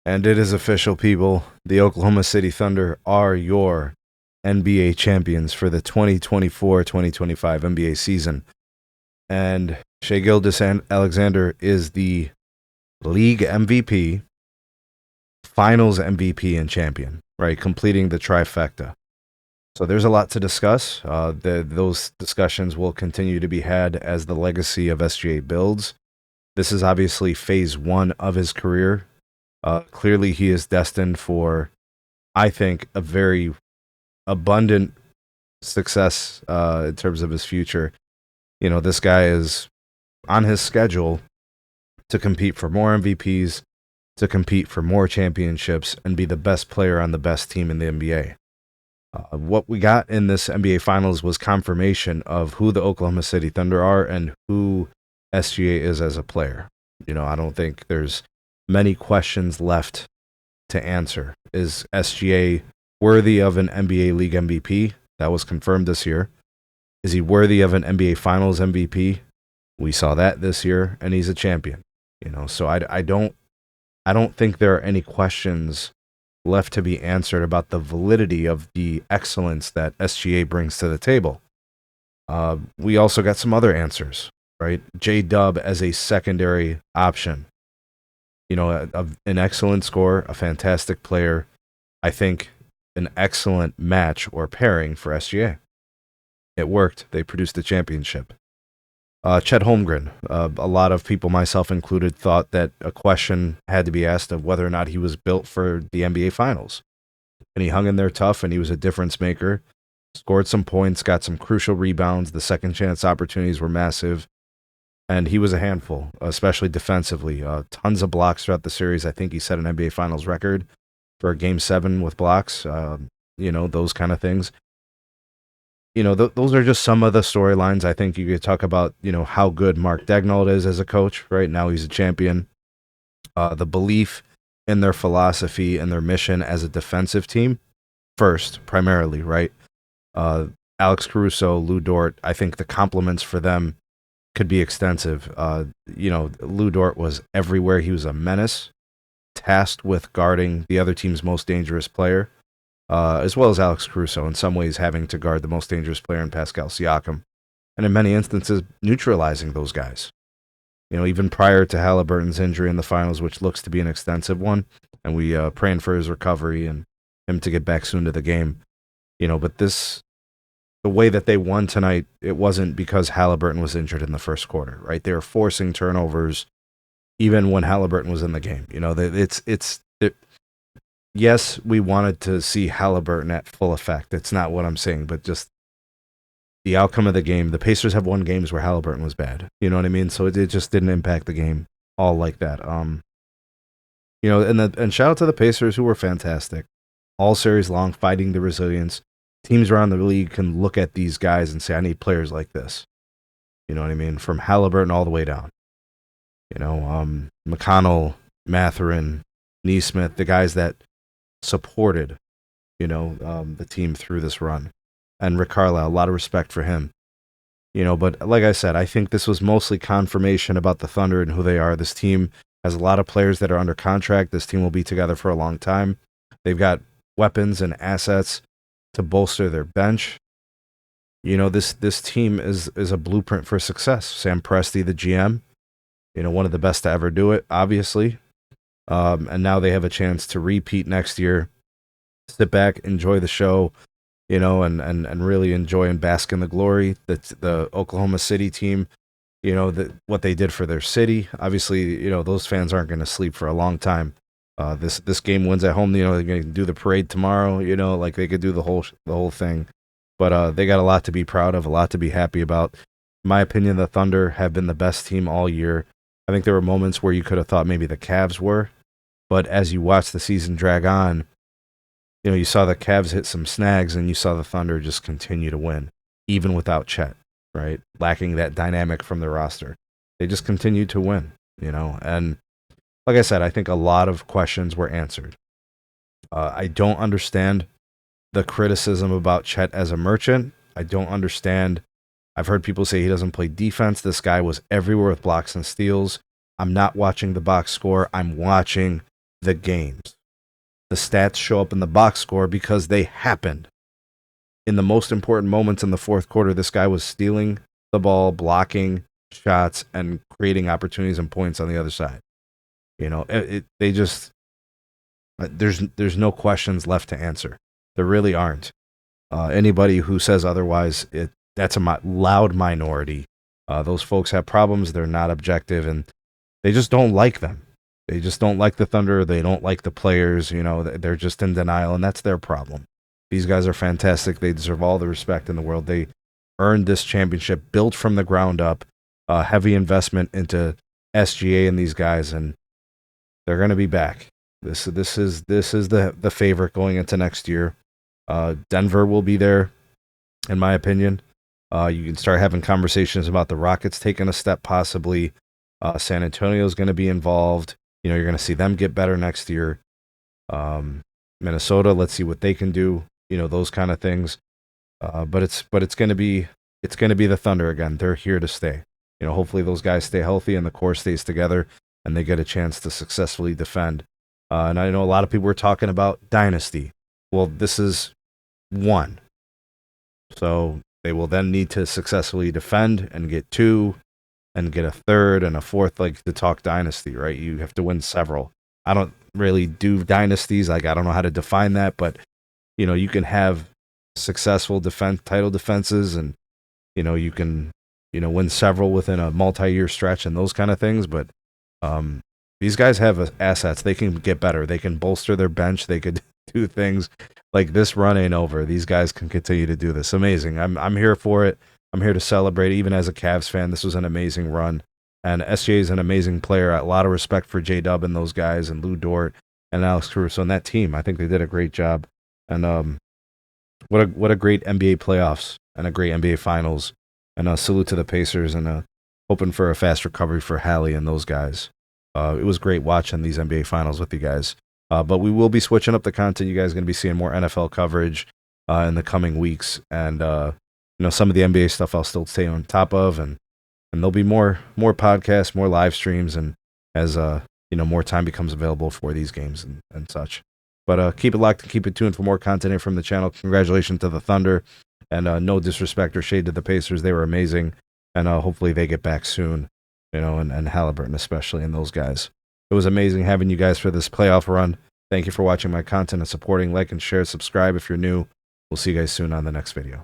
And it is official, people. The Oklahoma City Thunder are your NBA champions for the 2024-2025 NBA season. And Shai Gilgeous-Alexander is the league MVP, finals MVP, and champion, right? Completing the trifecta. So there's a lot to discuss. Those discussions will continue to be had as the legacy of SGA builds. This is obviously phase one of his career. Clearly, he is destined for, I think, a very abundant success in terms of his future. You know, this guy is on his schedule to compete for more MVPs, to compete for more championships, and be the best player on the best team in the NBA. What we got in this NBA Finals was confirmation of who the Oklahoma City Thunder are and who SGA is as a player. You know, I don't think there's many questions left to answer. Is SGA worthy of an NBA League MVP? That was confirmed this year. Is he worthy of an NBA Finals MVP? We saw that this year, and he's a champion. You know, so I don't think there are any questions left to be answered about the validity of the excellence that SGA brings to the table. We also got some other answers, right? J-Dub as a secondary option. You know, an excellent scorer, a fantastic player. I think an excellent match or pairing for SGA. It worked. They produced a championship. Chet Holmgren. A lot of people, myself included, thought that a question had to be asked of whether or not he was built for the NBA Finals. And he hung in there tough, and he was a difference maker. Scored some points, got some crucial rebounds. The second chance opportunities were massive. And he was a handful, especially defensively. Tons of blocks throughout the series. I think he set an NBA Finals record for a Game 7 with blocks. You know, those kind of things. You know, those are just some of the storylines. I think you could talk about, you know, how good Mark Daigneault is as a coach. Right now he's a champion. The belief in their philosophy and their mission as a defensive team first, primarily, right? Alex Caruso, Lou Dort, I think the compliments for them could be extensive. You know, Lou Dort was everywhere. He was a menace, tasked with guarding the other team's most dangerous player. As well as Alex Caruso, in some ways having to guard the most dangerous player in Pascal Siakam, and in many instances neutralizing those guys. You know, even prior to Halliburton's injury in the finals, which looks to be an extensive one, and we praying for his recovery and him to get back soon to the game. You know, but the way that they won tonight, it wasn't because Halliburton was injured in the first quarter, right? They were forcing turnovers even when Halliburton was in the game. You know, yes, we wanted to see Halliburton at full effect. It's not what I'm saying, but just the outcome of the game. The Pacers have won games where Halliburton was bad. You know what I mean? So it just didn't impact the game all like that. You know, and shout out to the Pacers, who were fantastic all series long, fighting the resilience. Teams around the league can look at these guys and say, I need players like this. You know what I mean? From Halliburton all the way down. You know, McConnell, Mathurin, Nesmith, the guys that supported, you know, the team through this run. And Rick Carlisle, a lot of respect for him. You know, but like I said, I think this was mostly confirmation about the Thunder and who they are. This team has a lot of players that are under contract. This team will be together for a long time. They've got weapons and assets to bolster their bench. You know, this team is a blueprint for success. Sam Presti, the GM, you know, one of the best to ever do it, obviously. And now they have a chance to repeat next year. Sit back, enjoy the show, you know, and really enjoy and bask in the glory that the Oklahoma City team, you know, what they did for their city. Obviously, you know, those fans aren't going to sleep for a long time. This game wins at home. You know, they're going to do the parade tomorrow. You know, like they could do the whole thing. But they got a lot to be proud of, a lot to be happy about. In my opinion, the Thunder have been the best team all year. I think there were moments where you could have thought maybe the Cavs were, but as you watch the season drag on, you know, you saw the Cavs hit some snags and you saw the Thunder just continue to win, even without Chet, right? Lacking that dynamic from the roster. They just continued to win, you know, and like I said, I think a lot of questions were answered. I don't understand the criticism about Chet as a merchant. I don't understand. I've heard people say he doesn't play defense. This guy was everywhere with blocks and steals. I'm not watching the box score. I'm watching the games. The stats show up in the box score because they happened. In the most important moments in the fourth quarter, this guy was stealing the ball, blocking shots, and creating opportunities and points on the other side. You know, they just there's no questions left to answer. There really aren't. Anybody who says otherwise, that's a loud minority. Those folks have problems. They're not objective, and they just don't like them. They just don't like the Thunder. They don't like the players. You know, they're just in denial, and that's their problem. These guys are fantastic. They deserve all the respect in the world. They earned this championship, built from the ground up, heavy investment into SGA and these guys, and they're going to be back. This is the favorite going into next year. Denver will be there, in my opinion. You can start having conversations about the Rockets taking a step, possibly. San Antonio is going to be involved. You know, you're going to see them get better next year. Minnesota, let's see what they can do. You know, those kind of things. But it's going to be the Thunder again. They're here to stay. You know, hopefully those guys stay healthy and the core stays together and they get a chance to successfully defend. And I know a lot of people were talking about dynasty. Well, this is one. So they will then need to successfully defend and get two and get a third and a fourth, like to talk dynasty, right? You have to win several. I don't really do dynasties. Like, I don't know how to define that, but you know, you can have successful title defenses, and you know, you can, you know, win several within a multi-year stretch and those kind of things. But these guys have assets. They can get better. They can bolster their bench. They could do things like this. Run ain't over. These guys can continue to do this. Amazing. I'm here for it. I'm here to celebrate. Even as a Cavs fan, this was an amazing run. And SGA is an amazing player. A lot of respect for J-Dub and those guys, and Lou Dort and Alex Caruso and that team. I think they did a great job. And what a great NBA playoffs and a great NBA finals. And salute to the Pacers, and hoping for a fast recovery for Hallie and those guys. It was great watching these NBA finals with you guys. But we will be switching up the content. You guys are going to be seeing more NFL coverage in the coming weeks. And, you know, some of the NBA stuff I'll still stay on top of. And there'll be more podcasts, more live streams, and as, you know, more time becomes available for these games and such. But keep it locked and keep it tuned for more content from the channel. Congratulations to the Thunder. And no disrespect or shade to the Pacers. They were amazing. And hopefully they get back soon, you know, and Halliburton especially, and those guys. It was amazing having you guys for this playoff run. Thank you for watching my content and supporting. Like and share, subscribe if you're new. We'll see you guys soon on the next video.